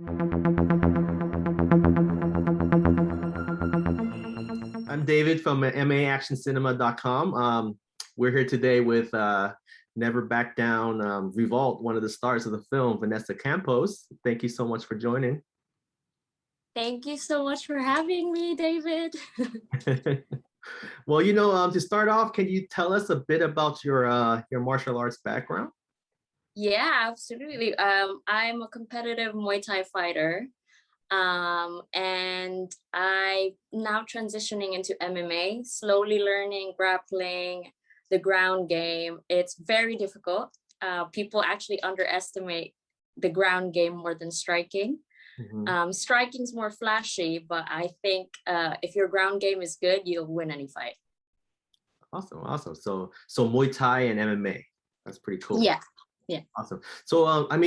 I'm David from MAACtioncinema.com. We're here today with Never Back Down Revolt, one of the stars of the film, Vanessa Campos. Thank you so much for joining. Thank you so much for having me, David. Well, to start off, can you tell us a bit about your martial arts background? Yeah, absolutely. I'm a competitive Muay Thai fighter. And I'm now transitioning into MMA, slowly learning grappling, the ground game. It's very difficult. People actually underestimate the ground game more than striking. Striking's more flashy, but I think if your ground game is good, you'll win any fight. Awesome. So Muay Thai and MMA. That's pretty cool. Yeah. Awesome. So I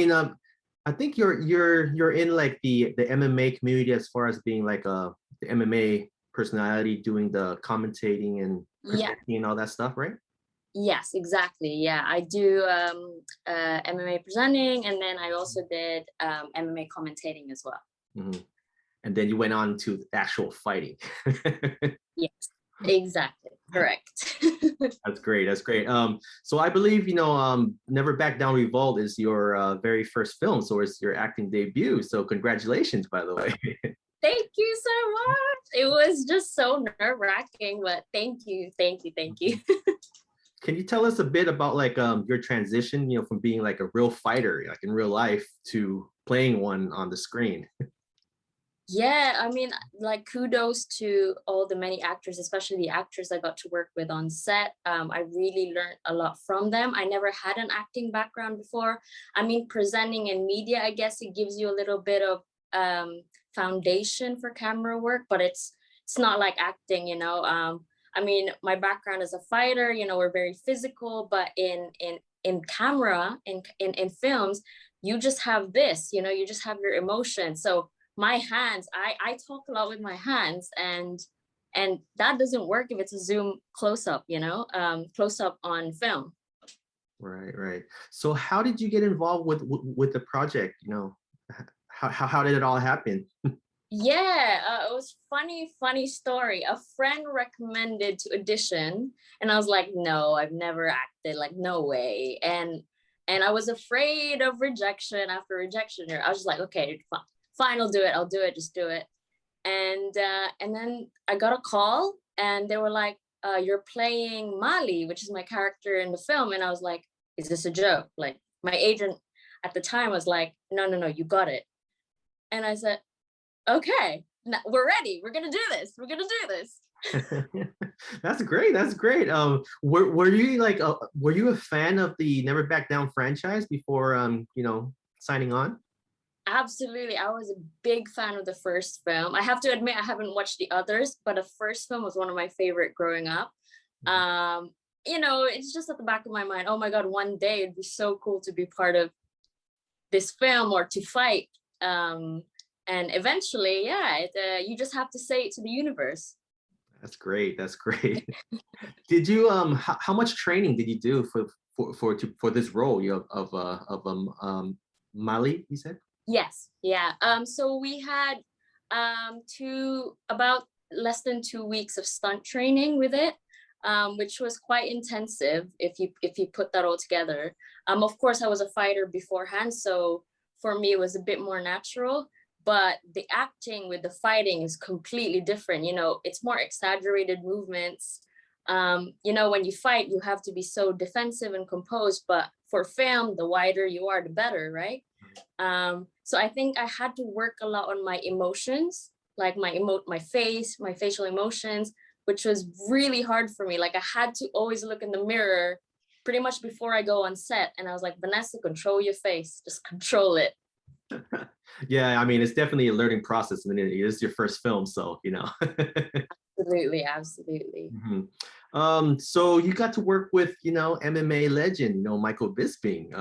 think you're in like the MMA community as far as being like the MMA personality, doing the commentating and presenting and all that stuff, right? Yes, exactly. Yeah, I do MMA presenting, and then I also did MMA commentating as well. And then you went on to actual fighting. Yes, exactly. Correct. That's great. So I believe, Never Back Down Revolt is your very first film. So it's your acting debut. So congratulations, by the way. Thank you so much. It was just so nerve-wracking, but thank you. Can you tell us a bit about like your transition, from being like a real fighter, like in real life, to playing one on the screen? Yeah, I mean, like kudos to all the many actors, especially the actors I got to work with on set. I really learned a lot from them. I never had an acting background before. I mean, presenting in media, I guess it gives you a little bit of foundation for camera work, but it's not like acting, I mean, my background as a fighter, we're very physical, but in camera, in films, you just have this, you just have your emotions. So my hands, I talk a lot with my hands, and that doesn't work if it's a zoom close-up, close-up on film. Right. So how did you get involved with the project? How did it all happen? Yeah, it was funny story. A friend recommended to audition, and I was like, no, I've never acted, like no way. And I was afraid of rejection after rejection. I was just like, okay, fine, I'll do it, just do it. And then I got a call, and they were like, you're playing Mali, which is my character in the film. And I was like, is this a joke? Like, my agent at the time was like, no, you got it. And I said, okay, we're ready. We're gonna do this. That's great. Were you a fan of the Never Back Down franchise before signing on? Absolutely. I was a big fan of the first film. I have to admit, I haven't watched the others, but the first film was one of my favorite growing up. It's just at the back of my mind, oh my God, one day it'd be so cool to be part of this film or to fight. And eventually, you just have to say it to the universe. That's great. Did you how much training did you do for this role of Mali, you said? Yes, yeah. So we had about less than 2 weeks of stunt training with it, which was quite intensive if you put that all together. Of course, I was a fighter beforehand, so for me it was a bit more natural. But the acting with the fighting is completely different. It's more exaggerated movements. When you fight, you have to be so defensive and composed. But for film, the wider you are, the better, right? So I think I had to work a lot on my emotions, like my facial emotions, which was really hard for me. Like, I had to always look in the mirror pretty much before I go on set. And I was like, Vanessa, control your face, just control it. Yeah, I mean, it's definitely a learning process. I mean, it is your first film, so Absolutely. So you got to work with MMA legend, Michael Bisping.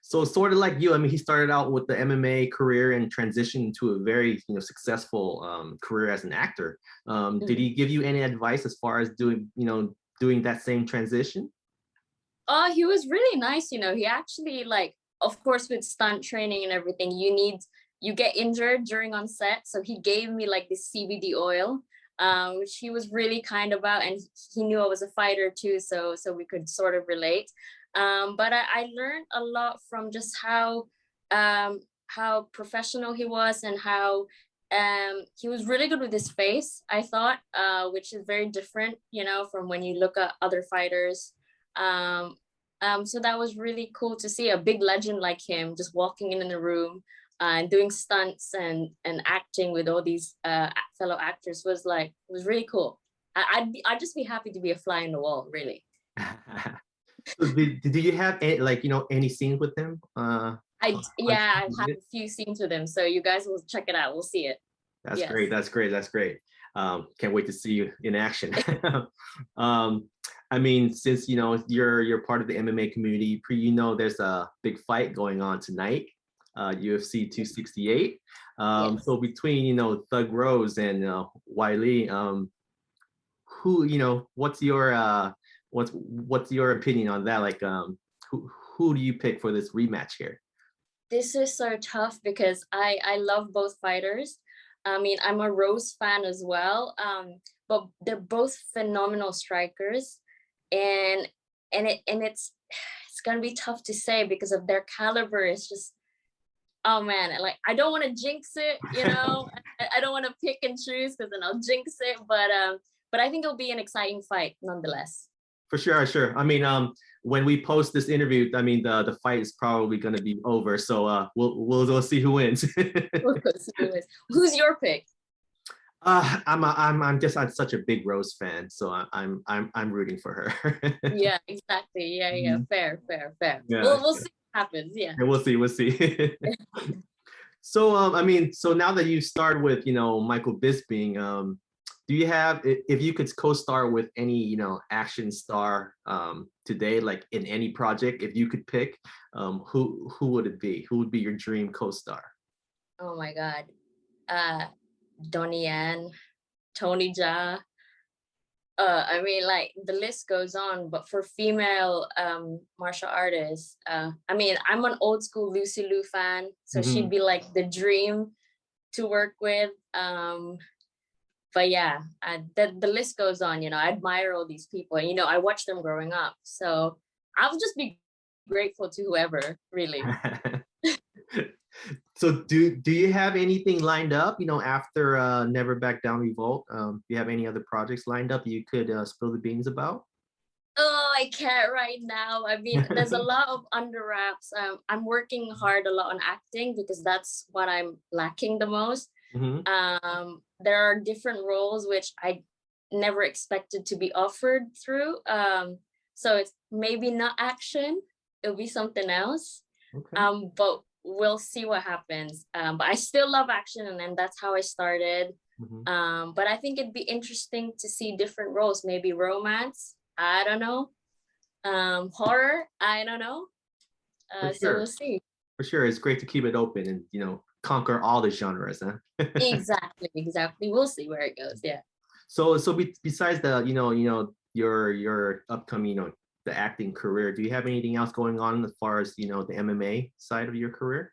So sort of like you, I mean, he started out with the MMA career and transitioned to a very successful career as an actor. Did he give you any advice as far as doing that same transition? He was really nice. He actually, like, of course, with stunt training and everything, you need you get injured during on set. So he gave me like this CBD oil, which he was really kind about, and he knew I was a fighter too, so we could sort of relate. But I learned a lot from just how professional he was, and how he was really good with his face, I thought, which is very different, you know, from when you look at other fighters. So that was really cool to see a big legend like him just walking in the room and doing stunts and acting with all these fellow actors was really cool. I'd just be happy to be a fly on the wall, really. So did you have any, like, you know, any scenes with him? Yeah, I've had a few scenes with him, so you guys will check it out. We'll see it. That's Yes. great. That's great. That's great. Can't wait to see you in action. I mean, since you know you're part of the MMA community, you know there's a big fight going on tonight, UFC 268. Yes. So between, you know, Thug Rose and Wiley, who, you know, what's your opinion on that? Like, who do you pick for this rematch here? This is so tough because I love both fighters. I mean, I'm a Rose fan as well, but they're both phenomenal strikers, and it's gonna be tough to say because of their caliber. It's just, oh man, like I don't want to jinx it, you know. I don't want to pick and choose because then I'll jinx it. But I think it'll be an exciting fight nonetheless. For sure, sure. I mean, when we post this interview, I mean, the fight is probably going to be over. So we'll see who wins. Who's your pick? I'm such a big Rose fan, so I'm rooting for her. Yeah, exactly. Yeah. Fair. Yeah, We'll see what happens. Yeah. we'll see. So I mean, so now that you start with, you know, Michael Bisping, do you have, if you could co-star with any, you know, action star today, like in any project, if you could pick, who would it be? Who would be your dream co-star? Oh my God. Donnie Yen, Tony Jaa. I mean, like the list goes on, but for female martial artists, I mean, I'm an old school Lucy Liu fan, so she'd be like the dream to work with. But yeah, the list goes on. You know, I admire all these people, and you know, I watch them growing up. So I'll just be grateful to whoever, really. So do you have anything lined up, you know, after Never Back Down Revolt? Do you have any other projects lined up you could spill the beans about? Oh, I can't right now. I mean, there's a lot of under wraps. I'm working hard a lot on acting because that's what I'm lacking the most. There are different roles which I never expected to be offered through. So it's maybe not action. It'll be something else. Okay. But we'll see what happens. But I still love action, and then that's how I started. But I think it'd be interesting to see different roles, maybe romance. I don't know. Horror. I don't know. So we'll see. For sure, it's great to keep it open and, you know, conquer all the genres, huh? Exactly. We'll see where it goes. Yeah. So besides the, you know, your upcoming, you know, the acting career, do you have anything else going on as far as, you know, the MMA side of your career?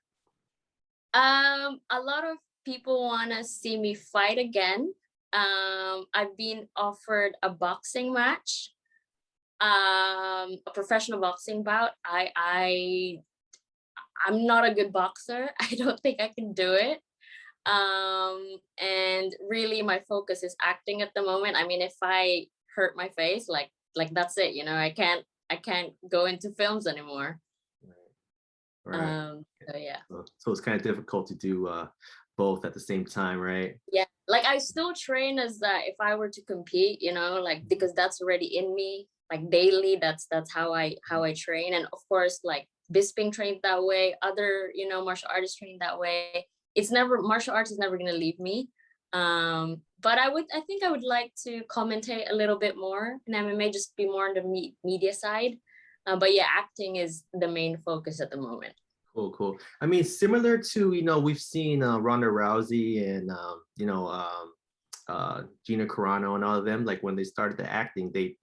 A lot of people want to see me fight again. I've been offered a boxing match, a professional boxing bout. I'm not a good boxer. I don't think I can do it. And really my focus is acting at the moment. I mean, if I hurt my face, like that's it, you know, I can't go into films anymore. Right. So yeah. So it's kind of difficult to do both at the same time, right? Yeah, like I still train as if I were to compete, you know, like because that's already in me, like daily. That's how I train, and of course, like Bisping trained that way. Other, you know, martial artists trained that way. Martial arts is never gonna leave me. But I think I would like to commentate a little bit more in MMA, just be more on the media side. But yeah, acting is the main focus at the moment. Cool. I mean, similar to, you know, we've seen Ronda Rousey and you know, Gina Carano and all of them. Like when they started the acting, they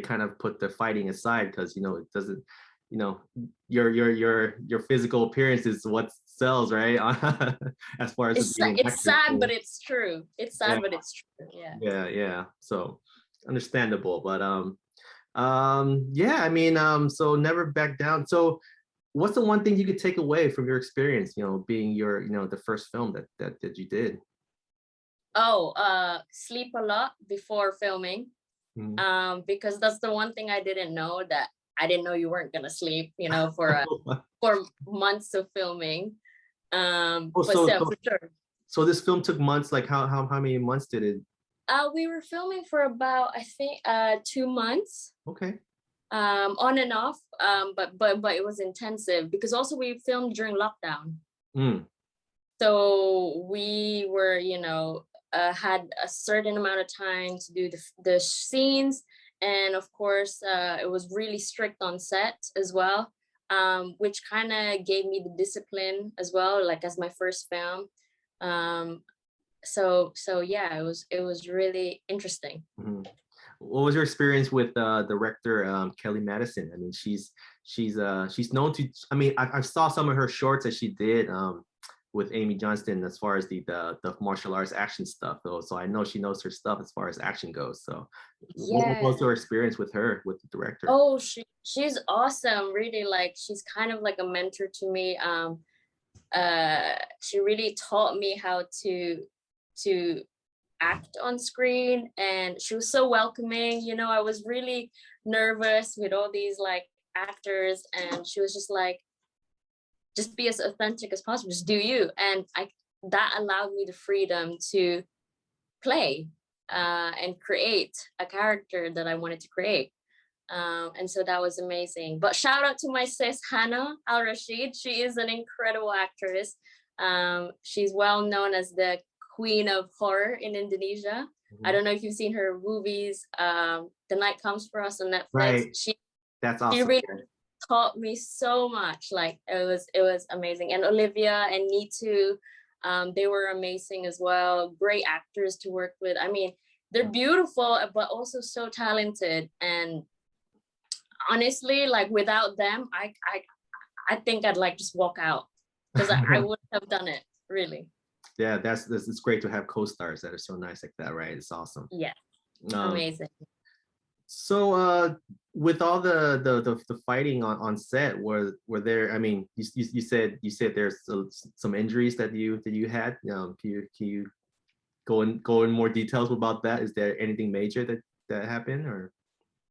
kind of put the fighting aside because, you know, it doesn't, you know, your physical appearance is what sells, right? As far as being an It's actor. sad, but it's true. It's Yeah, sad, but it's true. Yeah. yeah. So understandable, but yeah, I mean, so never back down. So what's the one thing you could take away from your experience, you know, being your, you know, the first film that you did? Oh, sleep a lot before filming. Mhm. Because that's the one thing I didn't know, that I didn't know you weren't gonna sleep, you know, for months of filming. Oh, But still, for sure. so this film took months. Like how many months did it? We were filming for about, I think, 2 months, Okay. on and off. But it was intensive because also we filmed during lockdown. Mm. So we were, you know, had a certain amount of time to do the scenes. And of course, it was really strict on set as well, which kind of gave me the discipline as well, like as my first film. Um, so yeah, it was really interesting. Mhm. What was your experience with director Kelly Madison? I mean, she's known to. I mean, I saw some of her shorts that she did with Amy Johnston as far as the martial arts action stuff, though. So I know she knows her stuff as far as action goes. So, what Yeah. was your experience with her, with the director? Oh, she's awesome. Really, like she's kind of like a mentor to me. She really taught me how to act on screen, and she was so welcoming. You know, I was really nervous with all these like actors, and she was just like, just be as authentic as possible, just do you. And I that allowed me the freedom to play, and create a character that I wanted to create. And so that was amazing. But shout out to my sis Hannah Al Rashid. She is an incredible actress. She's well known as the queen of horror in Indonesia. I Mhm. don't know if you've seen her movies. The Night Comes for Us on Netflix. Right. That's She awesome. really taught me so much. Like it was amazing. And Olivia and Nitu, they were amazing as well. Great actors to work with. I mean, they're beautiful, but also so talented. And honestly, like without them, I think I'd like just walk out, because I wouldn't have done it, really. Yeah, that's it's great to have co-stars that are so nice like that, right? It's awesome. Yeah, Um, amazing. so with all the fighting on set, were there? I mean, you said there's some injuries that you had. Can you go in more details about that? Is there anything major that happened or?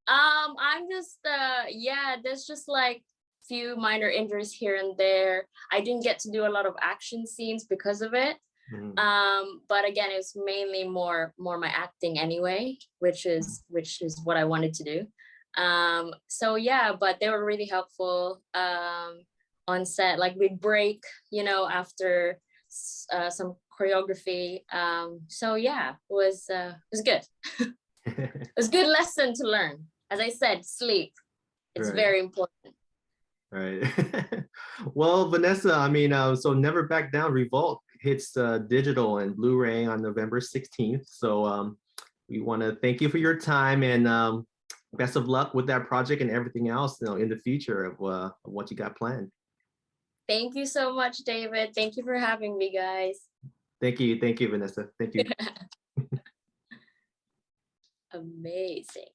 I'm just yeah, there's just like few minor injuries here and there. I didn't get to do a lot of action scenes because of it. Mhm. But again, it's mainly more my acting anyway, which is what I wanted to do. So yeah, but they were really helpful on set. Like we'd break, after some choreography. So yeah, it was good. It was a good lesson to learn. As I said, sleep. It's Right, very important. right. Well, Vanessa, I mean, so Never Back Down Revolt hits digital and Blu-ray on November 16th. So we want to thank you for your time and best of luck with that project and everything else, in the future of what you got planned. Thank you so much, David. Thank you for having me, guys. Thank you, Vanessa. Thank you. Amazing.